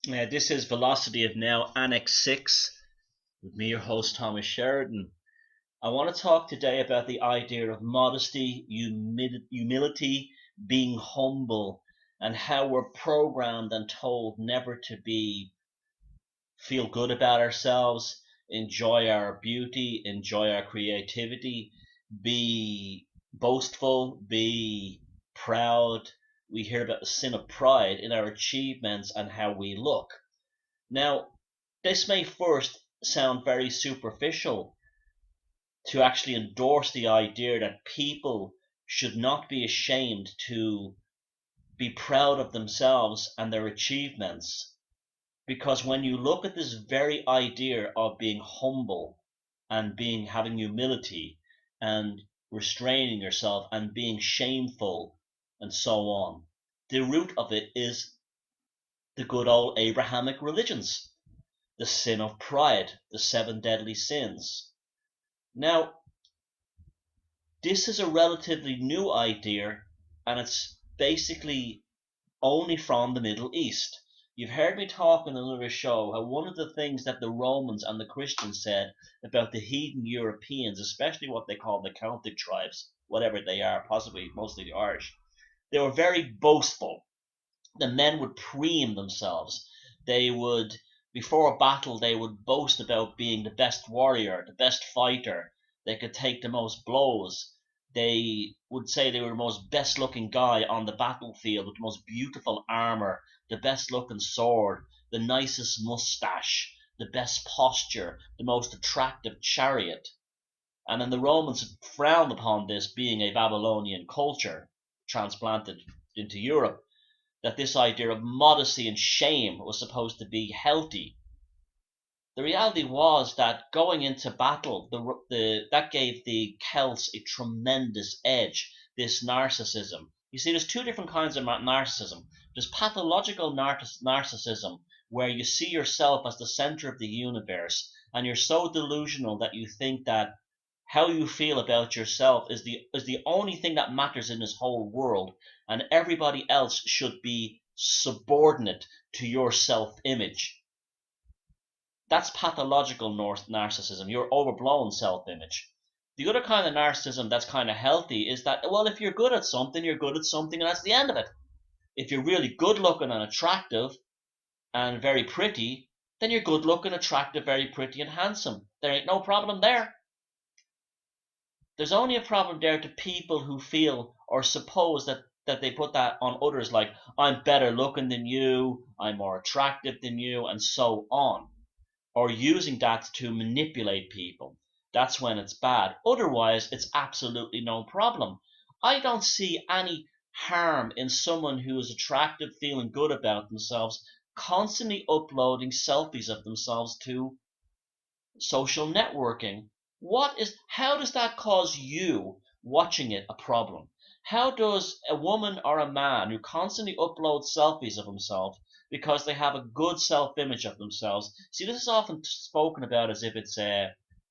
This is Velocity of Now, Annex 6, with me, your host, Thomas Sheridan. I want to talk today about the idea of modesty, humility, being humble, and how we're programmed and told never to feel good about ourselves, enjoy our beauty, enjoy our creativity, be boastful, be proud. We hear about the sin of pride in our achievements and how we look. Now, this may first sound very superficial to actually endorse the idea that people should not be ashamed to be proud of themselves and their achievements. Because when you look at this very idea of being humble and having humility and restraining yourself and being shameful and so on, the root of it is the good old Abrahamic religions, the sin of pride, the 7 deadly sins. Now, this is a relatively new idea, and it's basically only from the Middle East. You've heard me talk in another show how one of the things that the Romans and the Christians said about the heathen Europeans, especially what they call the Celtic tribes, whatever they are, possibly mostly the Irish, they were very boastful. The men would preen themselves. They would, before a battle, they would boast about being the best warrior, the best fighter. They could take the most blows. They would say they were the most best looking guy on the battlefield with the most beautiful armor, the best looking sword, the nicest mustache, the best posture, the most attractive chariot. And then the Romans frowned upon this being a Babylonian culture transplanted into Europe, that this idea of modesty and shame was supposed to be healthy. The reality was that going into battle, that gave the Celts a tremendous edge, this narcissism. You see, there's 2 different kinds of narcissism. There's pathological narcissism, where you see yourself as the center of the universe, and you're so delusional that you think that how you feel about yourself is the only thing that matters in this whole world, and everybody else should be subordinate to your self-image. That's pathological narcissism, your overblown self-image. The other kind of narcissism that's kind of healthy is that, well, if you're good at something, you're good at something, and that's the end of it. If you're really good looking and attractive and very pretty, then you're good looking, attractive, very pretty, and handsome. There ain't no problem there. There's only a problem there to people who feel or suppose that they put that on others, like, I'm better looking than you, I'm more attractive than you, and so on. Or using that to manipulate people. That's when it's bad. Otherwise, it's absolutely no problem. I don't see any harm in someone who is attractive, feeling good about themselves, constantly uploading selfies of themselves to social networking. How does that cause you watching it a problem? How does a woman or a man who constantly uploads selfies of himself because they have a good self-image of themselves? See, this is often spoken about as if it's a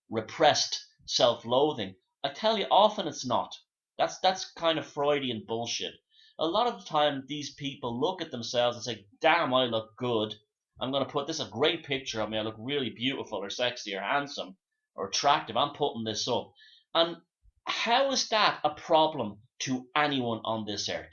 repressed self-loathing. I tell you, often it's not. That's kind of Freudian bullshit. A lot of the time, these people look at themselves and say, damn, I look good. I'm going to put this a great picture of me. I look really beautiful or sexy or handsome or attractive. I'm putting this up. And how is that a problem to anyone on this earth?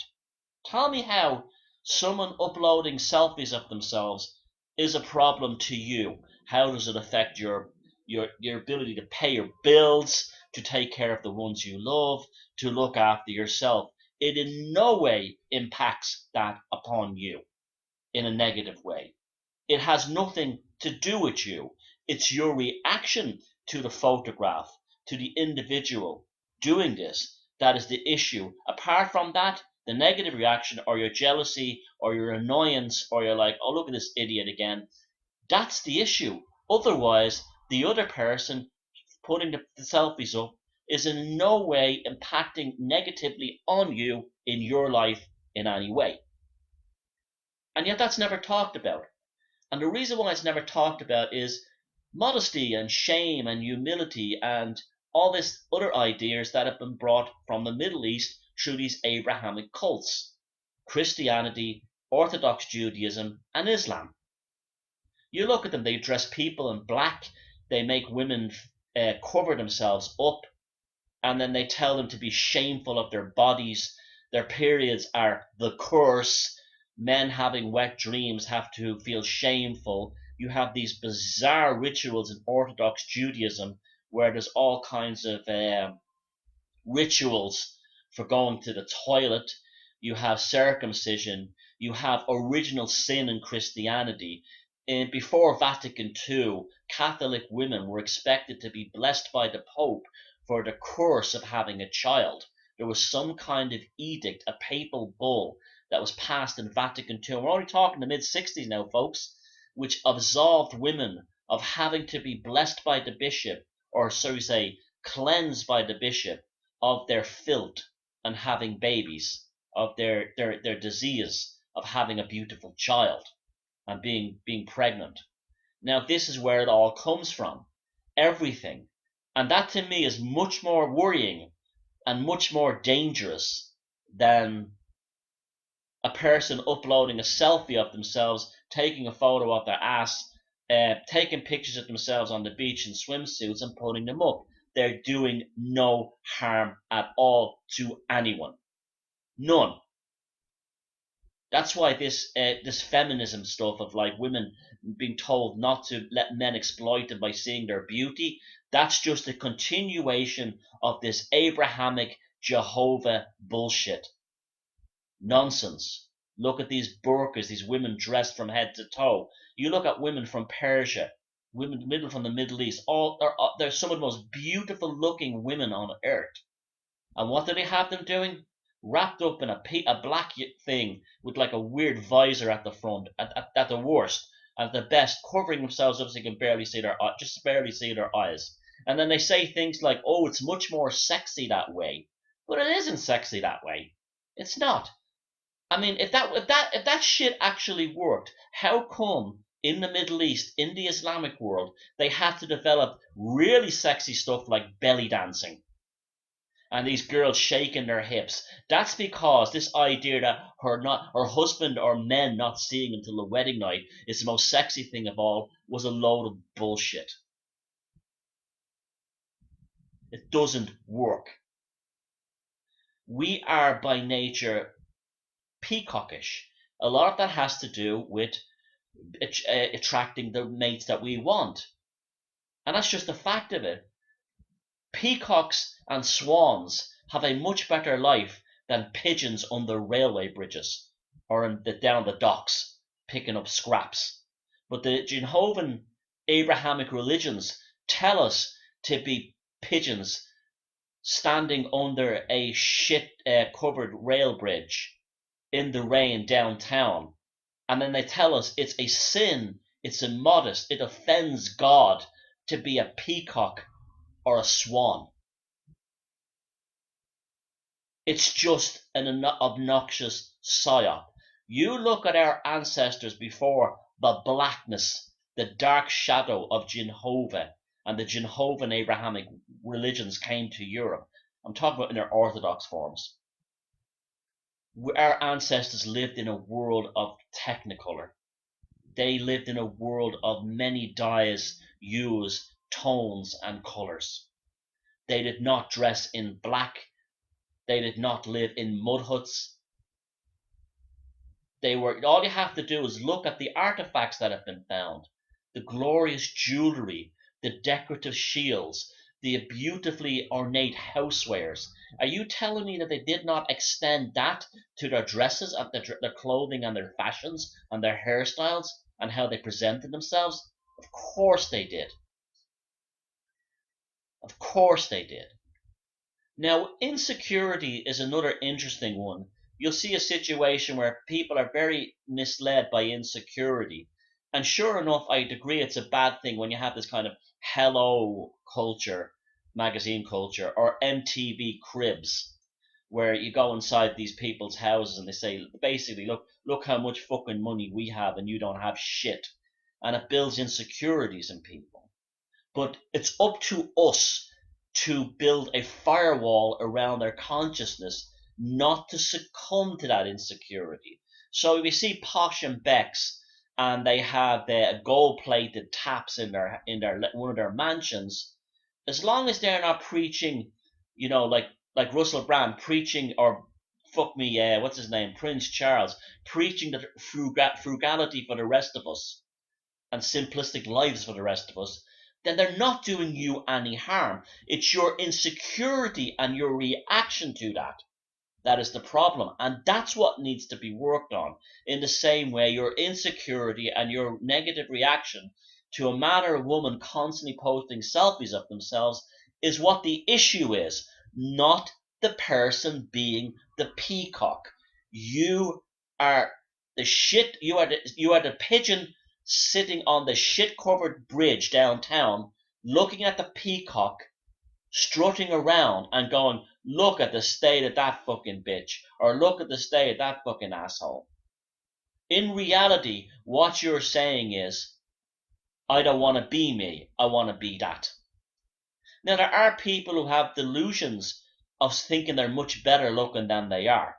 Tell me how someone uploading selfies of themselves is a problem to you. How does it affect your ability to pay your bills, to take care of the ones you love, to look after yourself? It in no way impacts that upon you in a negative way. It has nothing to do with you. It's your reaction to the photograph, to the individual doing this, that is the issue. Apart from that, the negative reaction or your jealousy or your annoyance or you're like, oh, look at this idiot again, that's the issue. Otherwise, the other person putting the selfies up is in no way impacting negatively on you in your life in any way. And yet that's never talked about. And the reason why it's never talked about is modesty and shame and humility and all these other ideas that have been brought from the Middle East through these Abrahamic cults, Christianity, Orthodox Judaism, and Islam. You look at them, they dress people in black, they make women cover themselves up, and then they tell them to be shameful of their bodies. Their periods are the curse. Men having wet dreams have to feel shameful. You have these bizarre rituals in Orthodox Judaism where there's all kinds of rituals for going to the toilet. You have circumcision. You have original sin in Christianity. Before Vatican II, Catholic women were expected to be blessed by the Pope for the curse of having a child. There was some kind of edict, a papal bull, that was passed in Vatican II. We're only talking the mid-60s now, folks, which absolved women of having to be blessed by the bishop, or so we say, cleansed by the bishop of their filth and having babies, of their disease of having a beautiful child and being pregnant. Now this is where it all comes from. Everything. And that to me is much more worrying and much more dangerous than a person uploading a selfie of themselves, taking a photo of their ass, taking pictures of themselves on the beach in swimsuits and putting them up. They're doing no harm at all to anyone. None. That's why this feminism stuff of like women being told not to let men exploit them by seeing their beauty, that's just a continuation of this Abrahamic Jehovah bullshit. Nonsense. Look at these burqas, these women dressed from head to toe. You look at women from Persia, women from the Middle East, they're some of the most beautiful looking women on earth. And what do they have them doing? Wrapped up in a black thing with like a weird visor at the front, at the worst, and at the best, covering themselves up so you can barely see just barely see their eyes. And then they say things like, "Oh, it's much more sexy that way," but it isn't sexy that way. It's not. I mean, if that shit actually worked, how come in the Middle East, in the Islamic world, they had to develop really sexy stuff like belly dancing? And these girls shaking their hips. That's because this idea that her husband or men not seeing until the wedding night is the most sexy thing of all was a load of bullshit. It doesn't work. We are by nature peacockish. A lot of that has to do with attracting the mates that we want. And that's just the fact of it. Peacocks and swans have a much better life than pigeons under railway bridges or down the docks picking up scraps. But the Jehovan Abrahamic religions tell us to be pigeons standing under a shit covered rail bridge in the rain downtown. And then they tell us it's a sin, it's immodest, it offends God to be a peacock or a swan. It's just an obnoxious psyop. You look at our ancestors before the blackness, the dark shadow of Jehovah and the Jehovan Abrahamic religions came to Europe. I'm talking about in their Orthodox forms. Our ancestors lived in a world of technicolor. They lived in a world of many dyes, hues, tones, and colors. They did not dress in black. They did not live in mud huts. All you have to do is look at the artifacts that have been found, the glorious jewelry, the decorative shields, the beautifully ornate housewares. Are you telling me that they did not extend that to their dresses and their clothing and their fashions and their hairstyles and how they presented themselves? Of course they did. Of course they did. Now, insecurity is another interesting one. You'll see a situation where people are very misled by insecurity. And sure enough, I'd agree it's a bad thing when you have this kind of hello culture, magazine culture, or MTV Cribs, where you go inside these people's houses and they say, basically, look how much fucking money we have and you don't have shit. And it builds insecurities in people. But it's up to us to build a firewall around their consciousness not to succumb to that insecurity. So we see Posh and Bex and they have gold-plated taps in their one of their mansions, as long as they're not preaching, like Russell Brand preaching, or fuck me, what's his name, Prince Charles, preaching the frugality for the rest of us and simplistic lives for the rest of us, then they're not doing you any harm. It's your insecurity and your reaction to that is the problem, and that's what needs to be worked on. In the same way, your insecurity and your negative reaction to a man or a woman constantly posting selfies of themselves is what the issue is, not the person being the peacock. You are the shit. You are the pigeon sitting on the shit-covered bridge downtown, looking at the peacock strutting around and going, look at the state of that fucking bitch, or look at the state of that fucking asshole. In reality, what you're saying is, I don't want to be me, I want to be that. Now, there are people who have delusions of thinking they're much better looking than they are.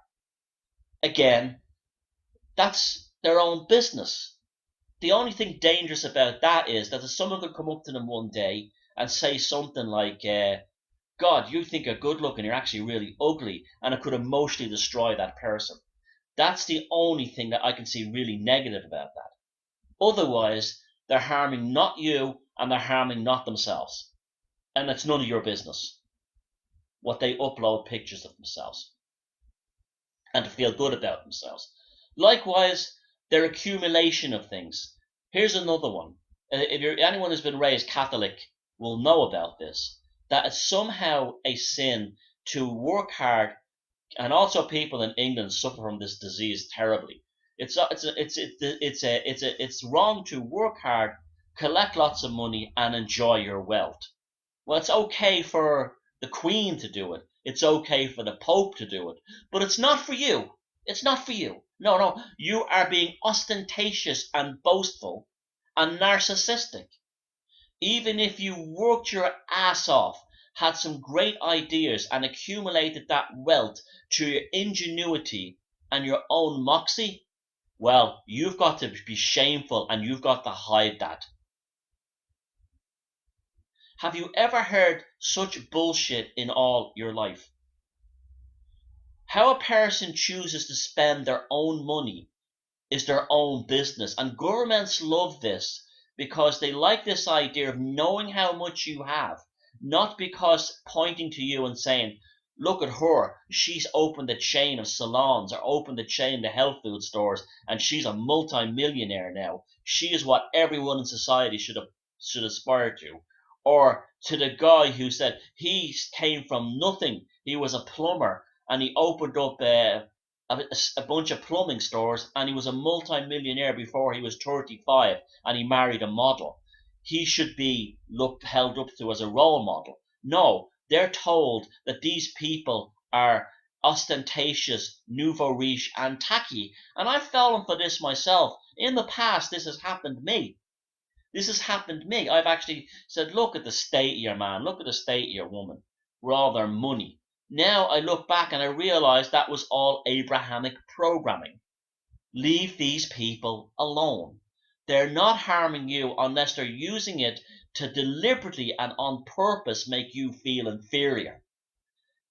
Again, that's their own business. The only thing dangerous about that is that if someone could come up to them one day and say something like, God, you think you're good looking, you're actually really ugly, and it could emotionally destroy that person. That's the only thing that I can see really negative about that. Otherwise, they're harming not you, and they're harming not themselves. And it's none of your business what they upload pictures of themselves and to feel good about themselves. Likewise, their accumulation of things. Here's another one. If anyone who's been raised Catholic will know about this, that it's somehow a sin to work hard, and also people in England suffer from this disease terribly. It's wrong to work hard, collect lots of money, and enjoy your wealth. Well, it's okay for the Queen to do it. It's okay for the Pope to do it, but it's not for you. It's not for you. No, you are being ostentatious and boastful and narcissistic. Even if you worked your ass off, had some great ideas, and accumulated that wealth through your ingenuity and your own moxie, well, you've got to be shameful and you've got to hide that. Have you ever heard such bullshit in all your life? How a person chooses to spend their own money is their own business, and governments love this because they like this idea of knowing how much you have, not because pointing to you and saying, look at her, she's opened a chain of salons or opened a chain of health food stores and she's a multi-millionaire now. She is what everyone in society should aspire to. Or to the guy who said he came from nothing, he was a plumber, and he opened up a bunch of plumbing stores, and he was a multi-millionaire before he was 35, and he married a model. He should be held up to as a role model. No, they're told that these people are ostentatious, nouveau riche, and tacky, and I've fallen for this myself. In the past, this has happened to me. I've actually said, look at the state of your man, look at the state of your woman, with all their money. Now I look back and I realize that was all Abrahamic programming. Leave these people alone. They're not harming you unless they're using it to deliberately and on purpose make you feel inferior.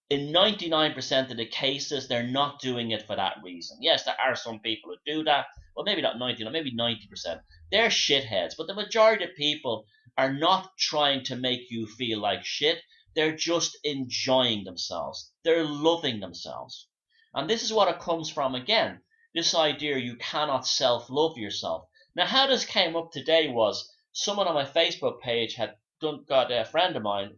In 99% of the cases, they're not doing it for that reason. Yes, there are some people who do that. Well, maybe not 90, maybe 90%. They're shitheads, but the majority of people are not trying to make you feel like shit. They're just enjoying themselves. They're loving themselves. And this is what it comes from again. This idea you cannot self-love yourself. Now, how this came up today was someone on my Facebook page got a friend of mine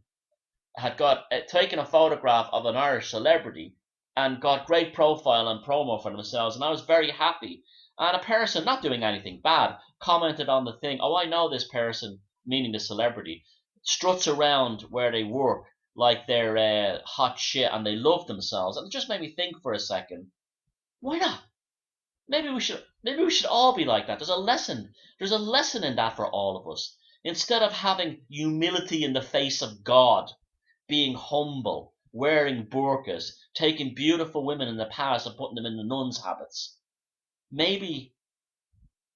had taken a photograph of an Irish celebrity and got great profile and promo for themselves, and I was very happy. And a person, not doing anything bad, commented on the thing, oh, I know this person, meaning the celebrity, struts around where they work like they're hot shit and they love themselves. And it just made me think for a second, why not? Maybe we should all be like that. There's a lesson in that for all of us. Instead of having humility in the face of God, being humble, wearing burqas, taking beautiful women in the past and putting them in the nuns' habits. Maybe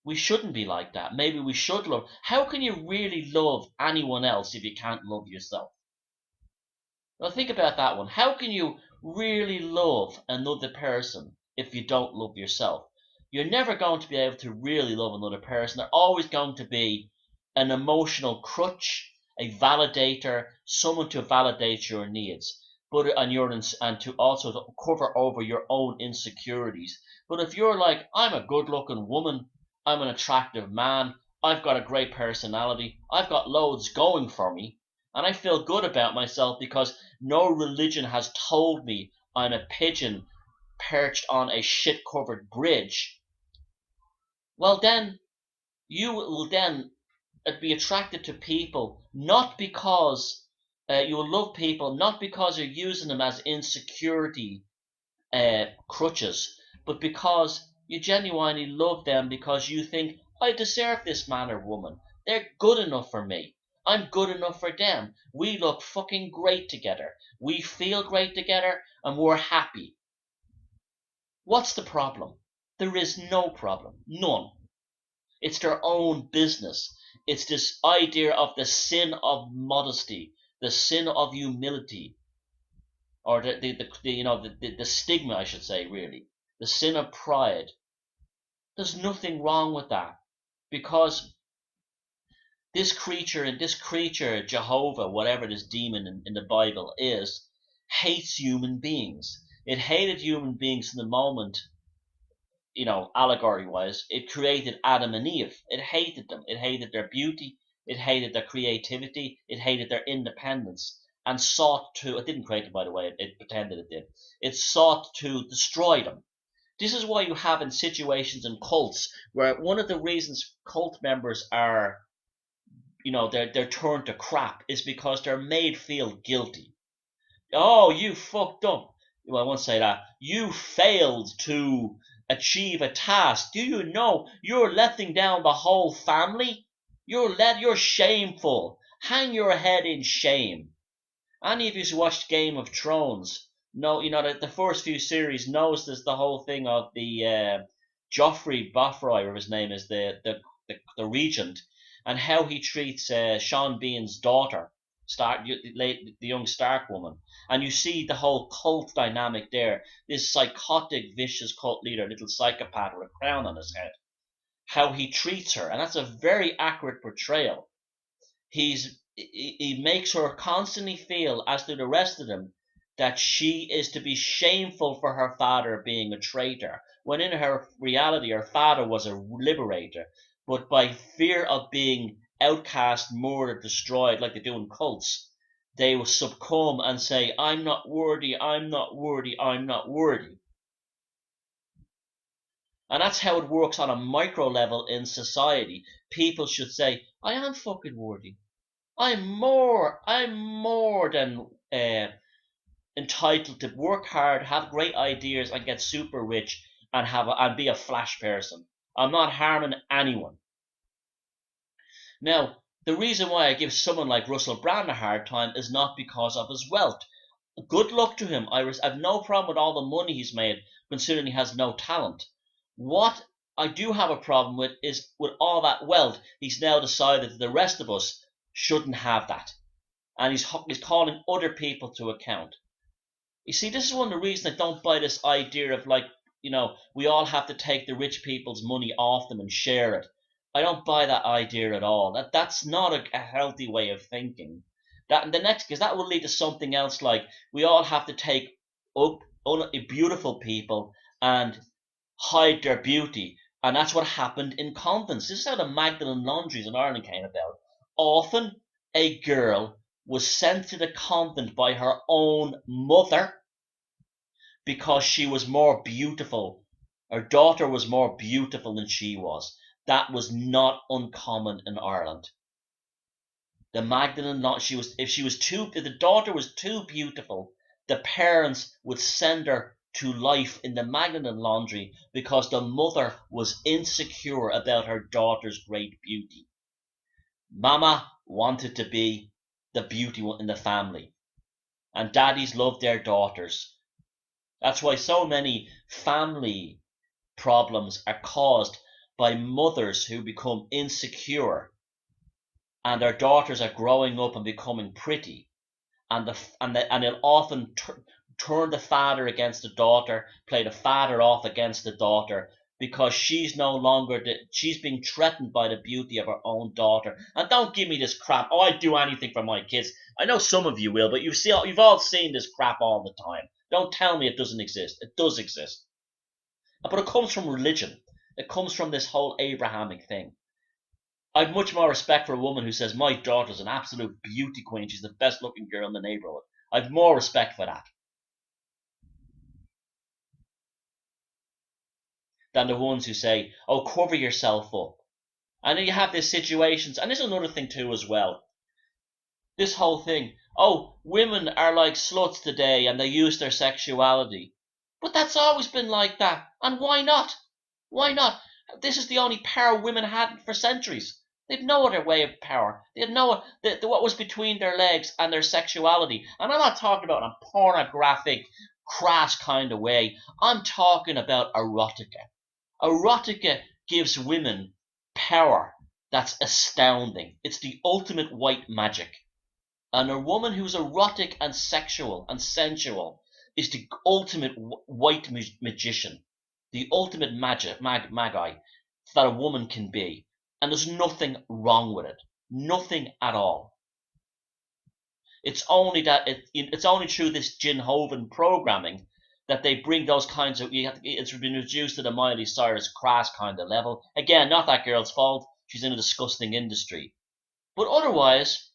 We shouldn't be like that. Maybe we should love. How can you really love anyone else if you can't love yourself? Now think about that one. How can you really love another person if you don't love yourself? You're never going to be able to really love another person. They're always going to be an emotional crutch, a validator, someone to validate your needs, and to also cover over your own insecurities. But if you're like, I'm a good-looking woman, I'm an attractive man, I've got a great personality, I've got loads going for me, and I feel good about myself because no religion has told me I'm a pigeon perched on a shit-covered bridge. Well, then you will then be attracted to people not because you will love people not because you're using them as insecurity crutches, but because you genuinely love them because you think, I deserve this man or woman. They're good enough for me. I'm good enough for them. We look fucking great together. We feel great together and we're happy. What's the problem? There is no problem. None. It's their own business. It's this idea of the sin of modesty, the sin of humility, or the stigma, I should say, really, the sin of pride. There's nothing wrong with that, because this creature, Jehovah, whatever this demon in the Bible is, hates human beings. It hated human beings in the moment, allegory wise. It created Adam and Eve. It hated them. It hated their beauty. It hated their creativity. It hated their independence, and sought to, it didn't create them, by the way, it pretended it did. It sought to destroy them. This is why you have in situations in cults where one of the reasons cult members are, they're turned to crap is because they're made feel guilty. Oh, you fucked up. Well, I won't say that. You failed to achieve a task. Do you know you're letting down the whole family? You're shameful. Hang your head in shame. Any of you who watched Game of Thrones know, that the first few series knows there's the whole thing of the Joffrey Boffroy, or his name is the regent, and how he treats Sean Bean's daughter, the young Stark woman. And you see the whole cult dynamic there. This psychotic, vicious cult leader, little psychopath with a crown on his head. How he treats her, and that's a very accurate portrayal. He makes her constantly feel, as do the rest of them, that she is to be shameful for her father being a traitor, when in her reality her father was a liberator, but by fear of being outcast, murdered, destroyed, like they do in cults, they will succumb and say, I'm not worthy, I'm not worthy, I'm not worthy. And that's how it works on a micro level in society. People should say, I am fucking worthy. I'm more than entitled to work hard, have great ideas, and get super rich and be a flash person. I'm not harming anyone. Now, the reason why I give someone like Russell Brand a hard time is not because of his wealth. Good luck to him. I have no problem with all the money he's made, considering he has no talent. What I do have a problem with is, with all that wealth, he's now decided that the rest of us shouldn't have that. And he's calling other people to account. You see, this is one of the reasons I don't buy this idea of, like, we all have to take the rich people's money off them and share it. I don't buy that idea at all. That's not a healthy way of thinking. Because that will lead to something else, like we all have to take up beautiful people and hide their beauty. And that's what happened in convents. This is how the Magdalen laundries in Ireland came about. Often a girl was sent to the convent by her own mother because she was more beautiful. Her daughter was more beautiful than she was. That was not uncommon in Ireland. The Magdalen, if the daughter was too beautiful, the parents would send her to life in the Magdalen laundry because the mother was insecure about her daughter's great beauty. Mama wanted to be the beauty in the family, and daddies loved their daughters. That's why so many family problems are caused by mothers who become insecure, and their daughters are growing up and becoming pretty, and they'll often turn the father against the daughter, play the father off against the daughter, because she's no longer she's being threatened by the beauty of her own daughter. And don't give me this crap. Oh, I'd do anything for my kids. I know some of you will, but you've all seen this crap all the time. Don't tell me it doesn't exist. It does exist. But it comes from religion. It comes from this whole Abrahamic thing. I've much more respect for a woman who says, my daughter's an absolute beauty queen. She's the best looking girl in the neighborhood. I've more respect for that than the ones who say, oh, cover yourself up. And then you have these situations, and there's another thing too as well. This whole thing, oh, women are like sluts today and they use their sexuality. But that's always been like that. And why not? Why not? This is the only power women had for centuries. They had no other way of power. They had no what was between their legs and their sexuality. And I'm not talking about in a pornographic, crass kind of way. I'm talking about erotica. Erotica gives women power that's astounding. It's the ultimate white magic. And a woman who's erotic and sexual and sensual is the ultimate white magician, the ultimate magi that a woman can be. And there's nothing wrong with it. Nothing at all. It's only that it's only through this Jinhoven programming that they bring those kinds of, it's been reduced to the Miley Cyrus crass kind of level. Again, not that girl's fault. She's in a disgusting industry. But otherwise,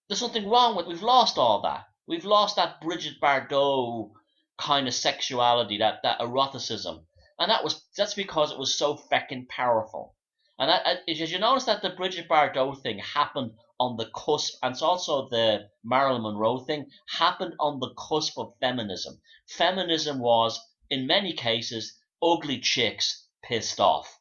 there's something wrong with, we've lost all that. We've lost that Brigitte Bardot kind of sexuality, that eroticism. And that's because it was so feckin' powerful. And did you notice that the Brigitte Bardot thing happened on the cusp, and it's also the Marilyn Monroe thing, happened on the cusp of feminism. Feminism was, in many cases, ugly chicks pissed off.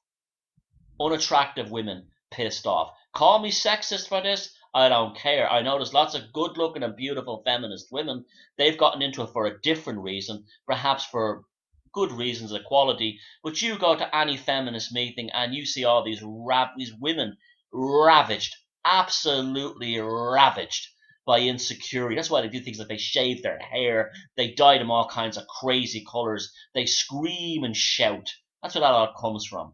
Unattractive women pissed off. Call me sexist for this, I don't care. I know there's lots of good-looking and beautiful feminist women. They've gotten into it for a different reason, perhaps for good reasons, equality. But you go to any feminist meeting and you see all these women ravaged, absolutely ravaged by insecurity. That's why they do things like they shave their hair, they dye them all kinds of crazy colors, they scream and shout. That's where that all comes from.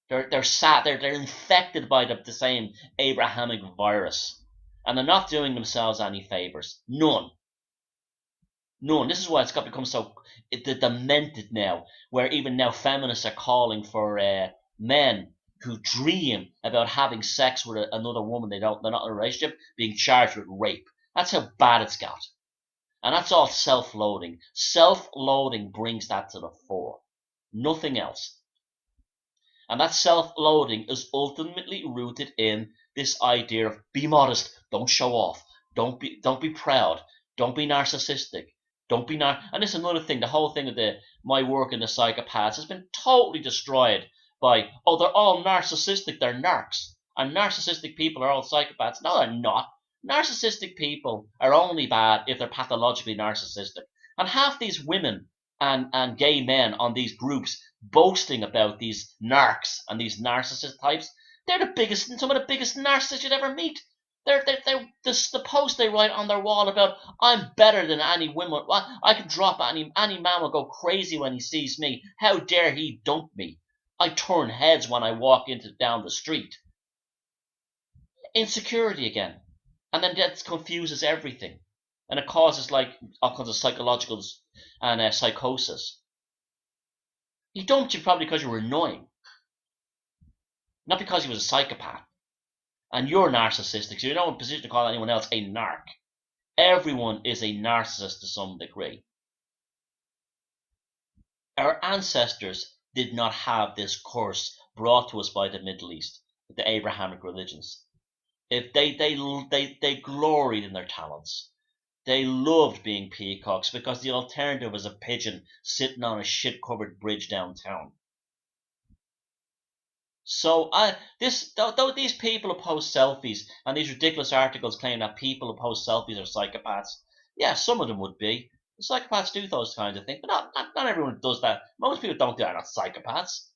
They're sad. They're infected by the same Abrahamic virus, and they're not doing themselves any favors. None. This is why it's got become so demented now, where even now feminists are calling for men who dream about having sex with another woman they're not in a relationship being charged with rape. That's how bad it's got, and that's all self-loathing. Self-loathing brings that to the fore. Nothing else. And that self-loathing is ultimately rooted in this idea of be modest, don't show off, don't be proud, don't be narcissistic, and this is another thing. The whole thing of my work in the psychopaths has been totally destroyed by, oh, they're all narcissistic, they're narcs, and narcissistic people are all psychopaths. No, they're not. Narcissistic people are only bad if they're pathologically narcissistic. And half these women and gay men on these groups boasting about these narcs and these narcissist types, they're some of the biggest narcissists you'd ever meet. They're the post they write on their wall about, I'm better than any woman. I can drop any man will go crazy when he sees me. How dare he dump me? I turn heads when I walk down the street. Insecurity again, and then that confuses everything, and it causes like all kinds of psychological and psychosis. He dumped you probably because you were annoying, not because he was a psychopath. And you're narcissistic, so you're not in a position to call anyone else a narc. Everyone is a narcissist to some degree. Our ancestors did not have this curse brought to us by the Middle East, the Abrahamic religions. If they gloried in their talents. They loved being peacocks because the alternative was a pigeon sitting on a shit-covered bridge downtown. So though these people who post selfies and these ridiculous articles claim that people who post selfies are psychopaths, yeah, some of them would be. Psychopaths do those kinds of things, but not everyone does that. Most people don't do that, are not psychopaths.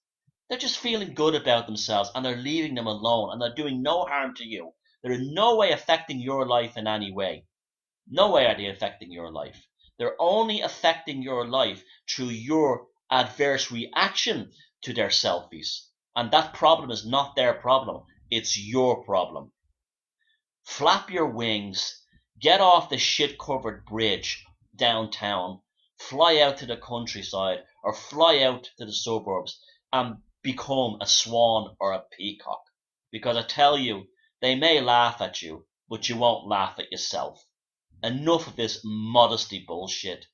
They're just feeling good about themselves and they're leaving them alone and they're doing no harm to you. They're in no way affecting your life in any way. No way are they affecting your life. They're only affecting your life through your adverse reaction to their selfies. And that problem is not their problem. It's your problem. Flap your wings, get off the shit-covered bridge downtown, fly out to the countryside or fly out to the suburbs and become a swan or a peacock. Because I tell you, they may laugh at you, but you won't laugh at yourself. Enough of this modesty bullshit.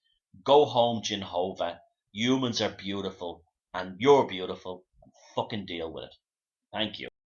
Go home, Jehovah. Humans are beautiful, and you're beautiful. Fucking deal with it. Thank you.